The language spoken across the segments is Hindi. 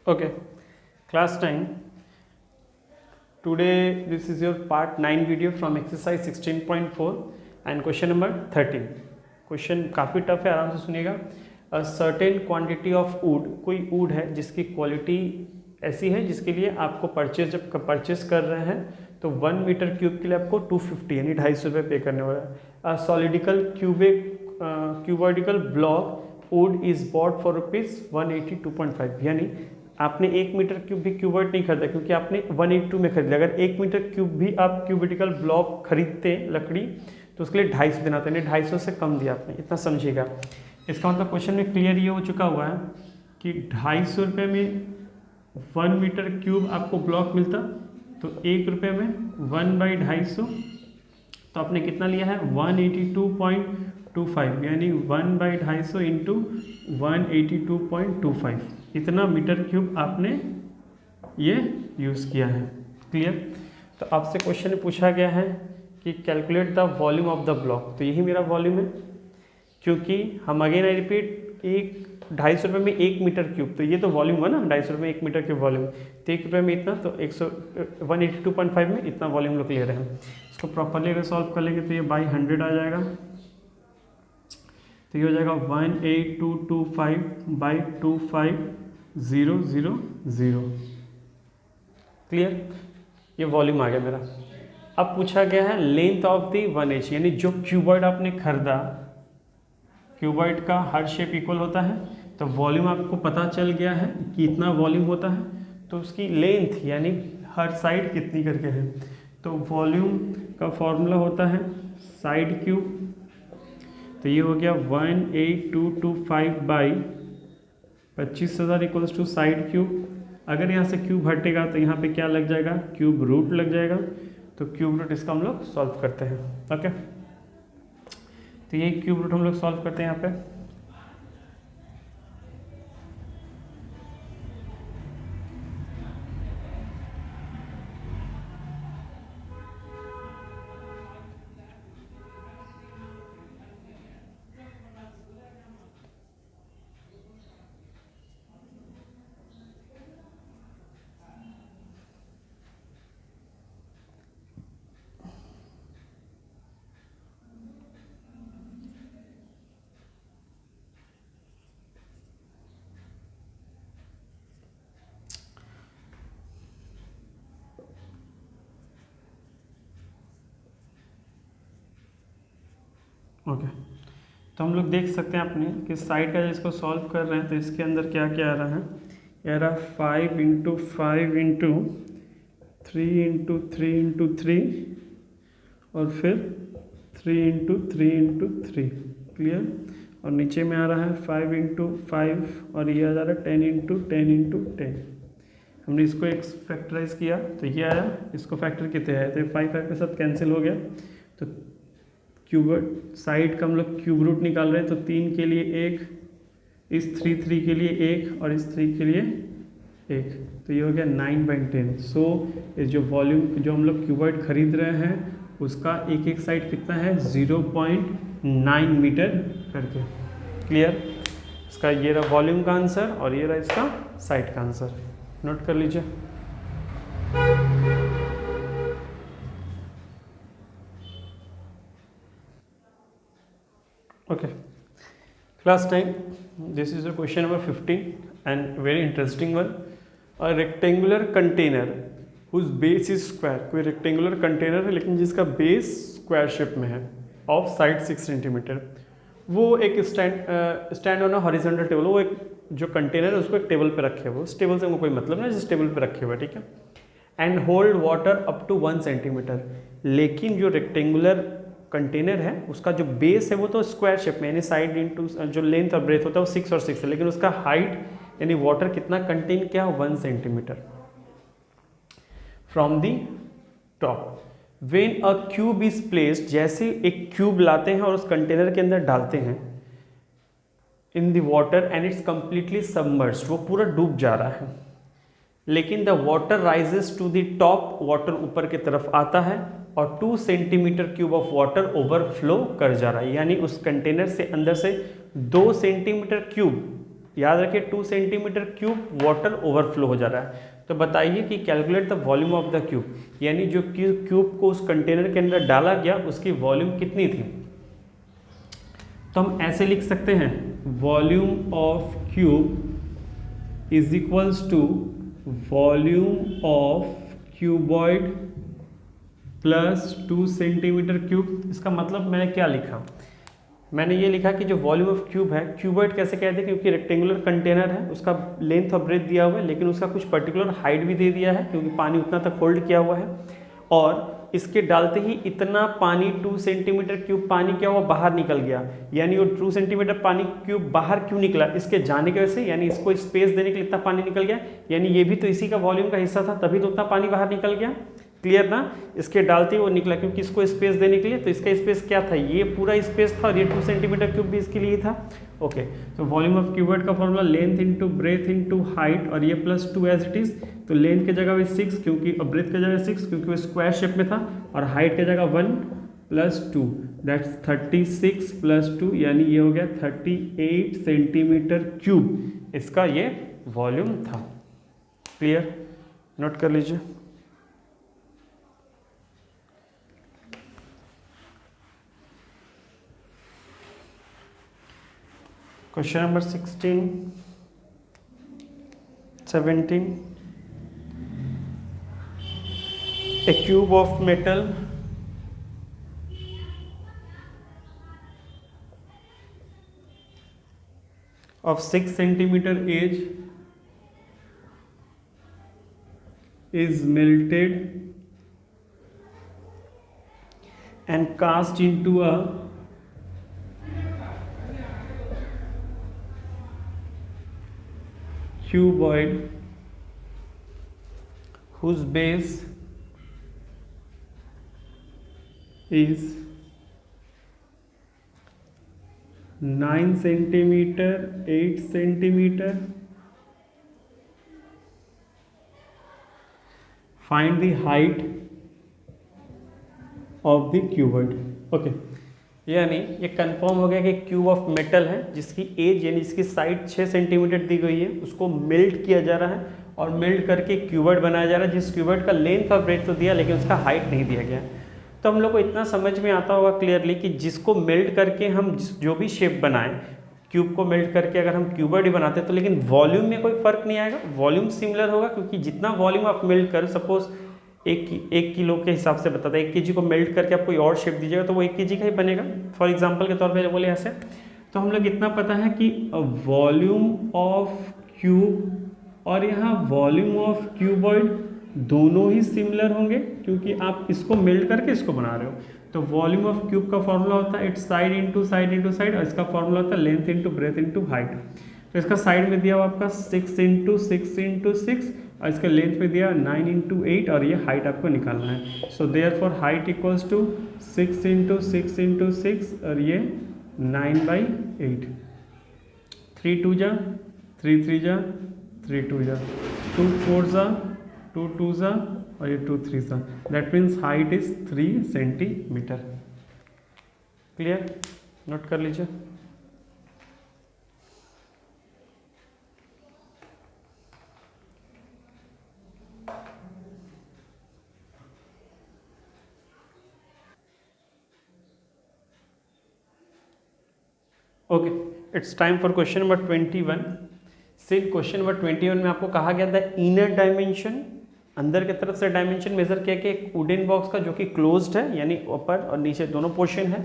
Okay, class 9. Today this is your part 9 video from exercise 16.4 and question number 13. Question काफ़ी टफ है, आराम से सुनिएगा. A certain quantity of would, कोई वुड है जिसकी क्वालिटी ऐसी है जिसके लिए आपको जब परचेज कर रहे हैं तो 1 मीटर क्यूब के लिए आपको 250 यानी 250 रुपये पे करने वाला है. सॉलिडिकल cuboidal block wood is bought for ₹182.5 यानी आपने 1 मीटर क्यूब भी क्यूबॉइड नहीं खरीदा क्योंकि आपने 182 में खरीदा. अगर 1 मीटर क्यूब भी आप क्यूबिटिकल ब्लॉक खरीदते लकड़ी तो उसके लिए 250 देना था, यानी 250 से कम दिया आपने. इतना समझिएगा. इसका मतलब क्वेश्चन में क्लियर ये हो चुका हुआ है कि 250 रुपये में 1 मीटर क्यूब आपको ब्लॉक मिलता तो 1 रुपये में 1/250 तो आपने कितना लिया है 182.25 यानी 1/250 इंटू 182.25 इतना मीटर क्यूब आपने ये यूज़ किया है. क्लियर. तो आपसे क्वेश्चन में पूछा गया है कि calculate the volume of the block. तो यही मेरा वॉल्यूम है क्योंकि हम अगेन आई रिपीट 250 रुपये में 1 मीटर क्यूब, तो ये तो वॉल्यूम हुआ ना. 250 रुपये में 1 मीटर क्यूब वॉल्यूम, तो 1 रुपये में इतना, तो 182.5 में इतना वॉल्यूम लोग ले रहे हैं. इसको प्रॉपरली अगर सॉल्व कर लेंगे तो ये बाई 100 आ जाएगा. तो ये हो जाएगा 18225/25000. क्लियर. ये वॉल्यूम आ गया मेरा. अब पूछा गया है लेंथ ऑफ द 1H यानी जो क्यूबॉइड आपने खरीदा, क्यूबॉइड का हर शेप इक्वल होता है तो वॉल्यूम आपको पता चल गया है कि इतना वॉल्यूम होता है तो उसकी लेंथ यानी हर साइड कितनी करके है. तो वॉल्यूम का फॉर्मूला होता है साइड क्यूब. तो ये हो गया 18225/25,000 इक्वल्स टू साइड क्यूब. अगर यहाँ से क्यूब हटेगा तो यहाँ पे क्या लग जाएगा, क्यूब रूट लग जाएगा. तो क्यूब रूट इसका हम लोग सॉल्व करते हैं. ओके. तो ये क्यूब रूट हम लोग सॉल्व करते हैं यहाँ पे. ओके. तो हम लोग देख सकते हैं अपने कि साइड का इसको सॉल्व कर रहे हैं तो इसके अंदर क्या क्या आ रहा है. ये आ रहा 5 × 5 × 3 × 3 × 3 और फिर 3 × 3 × 3. क्लियर. और नीचे में आ रहा है 5 × 5 और ये आ जा रहा है 10 × 10 × 10. हमने इसको एक फैक्टराइज किया तो ये आया. इसको फैक्टर कितने आए तो 5 के साथ कैंसिल हो गया. तो क्यूब साइड का हम लोग क्यूब रूट निकाल रहे हैं तो 3 के लिए 1, इस 3 के लिए 1 और इस 3 के लिए 1. तो ये हो गया 9/10. सो ये जो वॉल्यूम जो हम लोग क्यूबॉइड खरीद रहे हैं उसका एक साइड कितना है 0.9 मीटर करके. क्लियर. इसका ये रहा वॉल्यूम का आंसर और ये रहा इसका साइड का आंसर. नोट कर लीजिए. Okay, class 9, this is a question number 15 and very interesting one. A rectangular container whose base is square. कोई rectangular container है लेकिन जिसका base square shape में है of side 6 सेंटीमीटर. वो एक stand on a horizontal table. वो एक जो कंटेनर है उसको एक टेबल पे रखे हुए. उस टेबल से उनको कोई मतलब नहीं, जिस टेबल पे रखे हुए. ठीक है. And hold water up to 1 centimetre. लेकिन जो रेक्टेंगुलर कंटेनर है उसका जो बेस है वो तो स्क्वायर शेप में यानी साइड इंटू जो लेंथ और ब्रेथ होता है वो 6 और 6 है, लेकिन उसका हाइट यानी वाटर कितना कंटेन किया 1 centimetre from the top. When a cube is placed, जैसे एक क्यूब लाते हैं और उस कंटेनर के अंदर डालते हैं in the water and it's completely submerged, वो पूरा डूब जा रहा है. लेकिन the water rises to the top, water ऊपर की तरफ आता है और 2 centimetre cube of water overflow कर जा रहा है. यानी उस कंटेनर से अंदर से 2 सेंटीमीटर क्यूब याद रखिए 2 सेंटीमीटर क्यूब वाटर ओवरफ्लो हो जा रहा है। तो बताइए कि calculate the volume of the cube, यानी जो क्यूब को उस कंटेनर के अंदर डाला गया उसकी वॉल्यूम कितनी थी। तो हम ऐसे लिख सकते हैं volume of cube is equals to volume of cuboid plus 2 centimetre cube. इसका मतलब मैंने क्या लिखा, मैंने ये लिखा कि जो वॉल्यूम ऑफ क्यूब है, क्यूबॉइड कैसे कहते हैं, क्योंकि रेक्टेंगुलर कंटेनर है, उसका लेंथ और ब्रेथ दिया हुआ है, लेकिन उसका कुछ पर्टिकुलर हाइट भी दे दिया है क्योंकि पानी उतना तक होल्ड किया हुआ है। और इसके डालते ही इतना पानी 2 सेंटीमीटर क्यूब पानी क्या हुआ, बाहर निकल गया। यानी वो 2 सेंटीमीटर पानी क्यूब बाहर क्यों निकला, इसके जाने की वजह से, यानी इसको स्पेस देने के लिए इतना पानी निकल गया, यानी ये भी तो इसी का वॉल्यूम का हिस्सा था, तभी तो उतना पानी बाहर निकल गया। क्लियर ना, इसके डालते ही वो निकला क्योंकि इसको स्पेस देने के लिए। तो इसका स्पेस क्या था, ये पूरा स्पेस था और ये 2 सेंटीमीटर क्यूब भी इसके लिए था। ओके, तो वॉल्यूम ऑफ क्यूबॉइड का formula length into breadth into height, और ये प्लस 2 एज इट इज। तो लेंथ की जगह 6 क्योंकि, और ब्रेथ की जगह 6 क्योंकि वो स्क्वायर शेप में था, और हाइट की जगह 1 प्लस 2 दैट्स 36 प्लस 2, यानी ये हो गया 38 सेंटीमीटर क्यूब इसका ये वॉल्यूम था। क्लियर, नोट कर लीजिए। Question number 16, 17. A cube of metal of 6 centimeter age is melted and cast into a cuboid whose base is 9 centimeter, 8 centimeter. Find the height of the cuboid. Okay, यानी ये कंफर्म हो गया कि क्यूब ऑफ मेटल है जिसकी एज यानी जिसकी साइड 6 सेंटीमीटर दी गई है, उसको मेल्ट किया जा रहा है और मेल्ट करके क्यूबॉइड बनाया जा रहा है, जिस क्यूबॉइड का लेंथ और ब्रेथ तो दिया लेकिन उसका हाइट नहीं दिया गया। तो हम लोग को इतना समझ में आता होगा क्लियरली कि जिसको मेल्ट करके हम जो भी शेप बनाएं, क्यूब को मेल्ट करके अगर हम क्यूबॉइड ही बनाते हैं तो लेकिन वॉल्यूम में कोई फर्क नहीं आएगा, वॉल्यूम सिमिलर होगा, क्योंकि जितना वॉल्यूम आप मेल्ट कर, सपोज 1 किलो के हिसाब से बताता है, 1 केजी को मेल्ट करके आप कोई और शेप दीजिएगा तो वो 1 केजी का ही बनेगा, फॉर एग्जांपल के तौर पे बोले ऐसे। तो हम लोग इतना पता है कि वॉल्यूम ऑफ क्यूब और यहाँ वॉल्यूम ऑफ क्यूबॉइड दोनों ही सिमिलर होंगे क्योंकि आप इसको मेल्ट करके इसको बना रहे हो। तो वॉल्यूम ऑफ क्यूब का फॉर्मूला होता है it's side into side into side, और इसका फॉर्मूला होता है length into breadth into height. तो इसका साइड में दिया हुआ आपका 6 इंटू 6 इंटू 6, और इसका लेंथ में दिया 9 इंटू 8, और ये हाइट आपको निकालना है। So therefore height equals to 6 into 6 into 6, और ये 9/8। 3 2 जा 3 3 जा 3 2 जा 2 4 जा 2 2 जा, और ये 2 3 जा, that means height is 3 centimetre. Clear, note कर लीजिए। Okay, it's time for question number 21। से क्वेश्चन नंबर 21 में आपको कहा गया था इनर डायमेंशन, अंदर की तरफ से डायमेंशन मेजर किया कि एक वुडन बॉक्स का जो कि क्लोज्ड है, यानी ऊपर और नीचे दोनों पोर्शन है,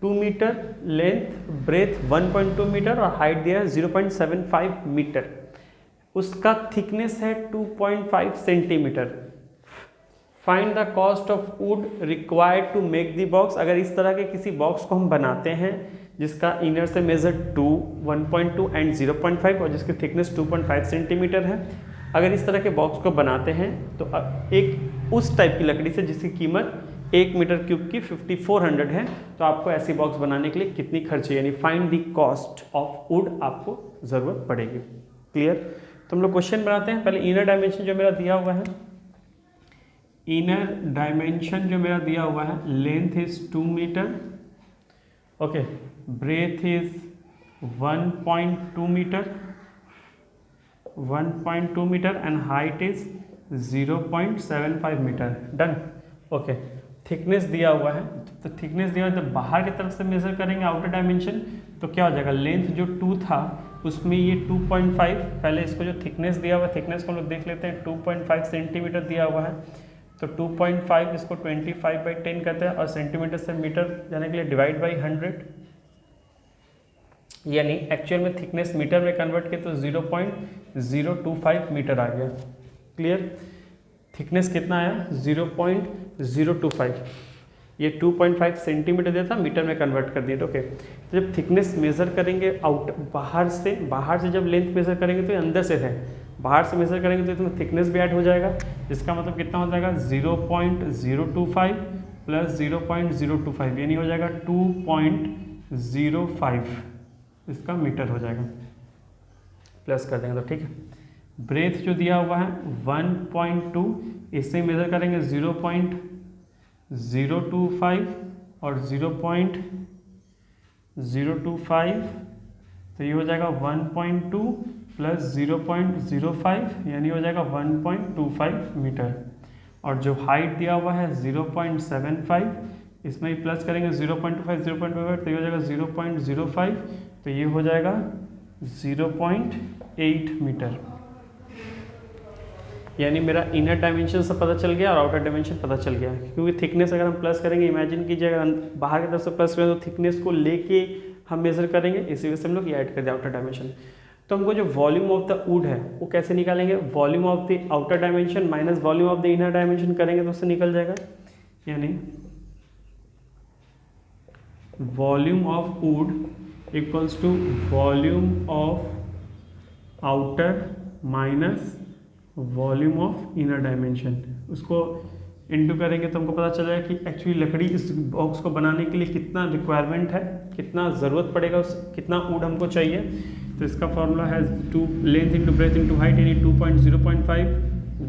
2 मीटर लेंथ, ब्रेथ 1.2 मीटर और हाइट दिया है 0.75 मीटर, उसका थिकनेस है 2.5 centimetre. Find the cost of wood required to make the box. अगर इस तरह के किसी बॉक्स को हम बनाते हैं जिसका इनर से मेजर 2, 1.2 एंड 0.5 और जिसकी थिकनेस 2.5 सेंटीमीटर है, अगर इस तरह के बॉक्स को बनाते हैं तो एक उस टाइप की लकड़ी से जिसकी कीमत 1 मीटर क्यूब की 5400 है, तो आपको ऐसी बॉक्स बनाने के लिए कितनी खर्च है, यानी find the cost of would आपको ज़रूरत पड़ेगी। क्लियर, तो हम लोग क्वेश्चन बनाते हैं। पहले इनर डायमेंशन जो मेरा दिया हुआ है, इनर डायमेंशन जो मेरा दिया हुआ है, length is 2 metre, okay, breadth is 1.2 metre 1.2 metre and height is 0.75 metre. Done. Okay, thickness दिया हुआ है, तो थिकनेस दिया हुआ है, तो बाहर की तरफ से मेजर करेंगे आउटर डायमेंशन, तो क्या हो जाएगा, लेंथ जो 2 था उसमें ये 2.5, पहले इसको जो थिकनेस दिया हुआ है, थिकनेस को हम लोग देख लेते हैं, 2.5 सेंटीमीटर दिया हुआ है, तो 2.5 इसको 25/10 कहते हैं, और सेंटीमीटर से मीटर जाने के लिए डिवाइड बाई 100, यानी एक्चुअल में थिकनेस मीटर में कन्वर्ट किया तो 0.025 मीटर आ गया। क्लियर, थिकनेस कितना आया, 0.025, ये 2.5 सेंटीमीटर दिया था, मीटर में कन्वर्ट कर दिया। ओके, तो जब थिकनेस मेजर करेंगे आउट बाहर से जब लेंथ मेजर करेंगे तो ये अंदर से है, बाहर से मेजर करेंगे तो इसमें थिकनेस भी ऐड हो जाएगा, इसका मतलब कितना हो जाएगा, 0.025 प्लस 0.025, यानी हो जाएगा 2.05, इसका मीटर हो जाएगा, प्लस कर देंगे तो ठीक है। ब्रेथ जो दिया हुआ है 1.2, इससे मेजर करेंगे 0.025 और 0.025, तो ये हो जाएगा 1.2 प्लस 0.05, यानी हो जाएगा 1.25 मीटर। और जो हाइट दिया हुआ है 0.75, इसमें ही प्लस करेंगे 0.25 तो ये हो जाएगा 0.05, तो ये हो जाएगा 0.8 मीटर। यानी मेरा इनर डायमेंशन से पता चल गया और आउटर डायमेंशन पता चल गया, क्योंकि थिकनेस अगर हम प्लस करेंगे, इमेजिन कीजिए अगर बाहर की तरफ से प्लस करें तो थिकनेस को लेके हम मेजर करेंगे, इसी वजह से हम लोग ये ऐड कर दिया आउटर डायमेंशन। तो हमको जो वॉल्यूम ऑफ द वुड है वो कैसे निकालेंगे, volume of the outer dimension minus volume of the inner dimension करेंगे तो उससे निकल जाएगा, यानी volume of wood equals to volume of outer minus volume of inner dimension. उसको इंटू करेंगे तो हमको पता चलेगा कि एक्चुअली लकड़ी इस बॉक्स को बनाने के लिए कितना रिक्वायरमेंट है, कितना ज़रूरत पड़ेगा, उस कितना वुड हमको चाहिए। तो इसका फॉर्मूला है 2 length into breadth into height, यानी 2.0.5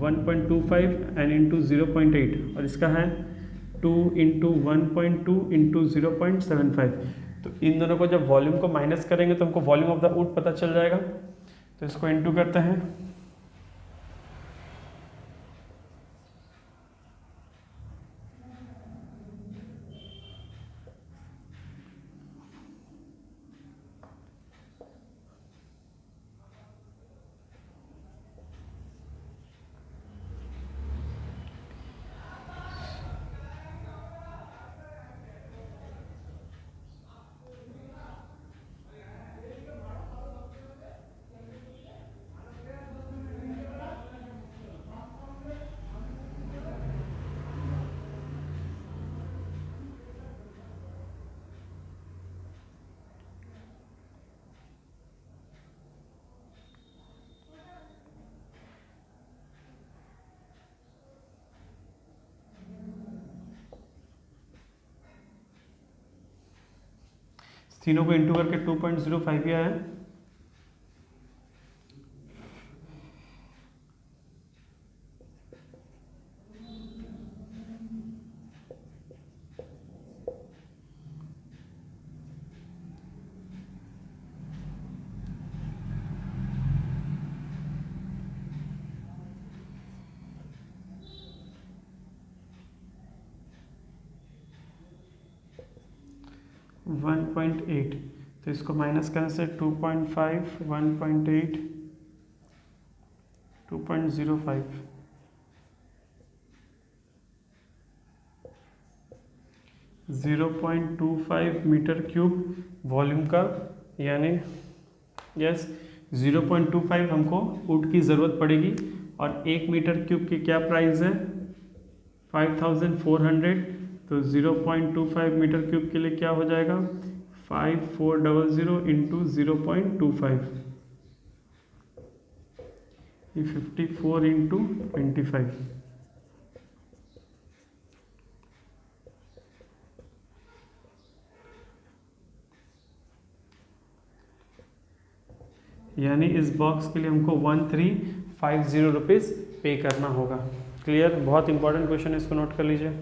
1.25 एंड इंटू 0.8, और इसका है 2 इंटू 1.2 इंटू 0.75। तो इन दोनों को जब वॉल्यूम को माइनस करेंगे तो हमको वॉल्यूम ऑफ द वुड पता चल जाएगा। तो इसको इंटू करते हैं, तीनों को इंटू करके 2.05 ही आया है। वन 1.8, तो इसको माइनस करने से 2.5 1.8 2.05 0.25 मीटर क्यूब वॉल्यूम का, यानी यस 0.25 हमको वुड की ज़रूरत पड़ेगी। और 1 मीटर क्यूब की क्या प्राइस है, 5400, तो 0.25 मीटर क्यूब के लिए क्या हो जाएगा, 5400 इंटू 0.25, ये 54 इंटू 25, यानी इस बॉक्स के लिए हमको 1350 रुपीज़ पे करना होगा। क्लियर, बहुत इंपॉर्टेंट क्वेश्चन है, इसको नोट कर लीजिए।